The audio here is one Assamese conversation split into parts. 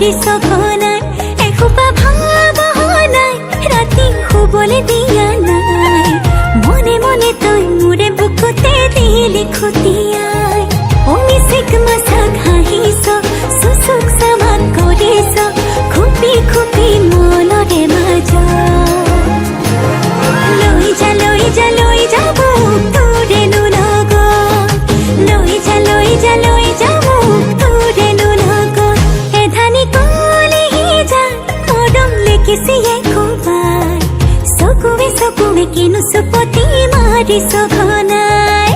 মাৰিছ ঘনাই এসোপা ভাবনাই ৰাতি শুবলৈ দিয়া নাই মনে মনে তই মোৰে বুকুতে দিলি খুটিয়াই অমিচিক মাছাক হাঁহিছ চুচুক চামাক কৰিছ খুপি খুপি মনৰে মাজত লৈ যা মোক তোৰেনো লগত লৈ যা মোক তোৰেনো লগত এধানি কলিহি যা মৰম লেকিছিয়ে কোবাই চকুৱে কিনো চুপতি মাৰিছ ঘনাই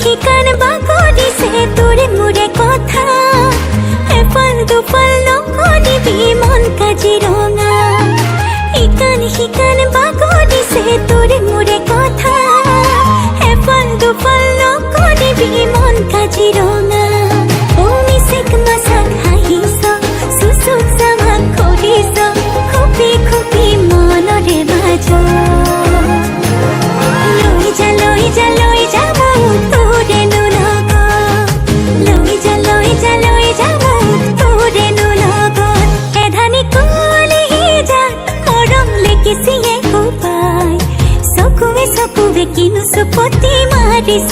শিকান বাগৰিছে তোৰে মোৰে কথা এফাল দুফাল নকৰিবি মন কাজিৰঙা শিকান বাগৰিছে তোৰে মোৰে কথা এফাল দুফাল নকৰিবি মন কাজিৰঙা অমিচিক মাছাক হাঁহিছ চুচুক চামাক কৰিছ খুপি খুপি মনৰে মাজত লৈ যা মোক তোৰেনো লগত লৈ যা মোক তোৰেনো লগত এধানি কলিহি যা মৰম লেকিছিয়ে কোবাই চকুৱে কিনো চুপতি মাৰিছ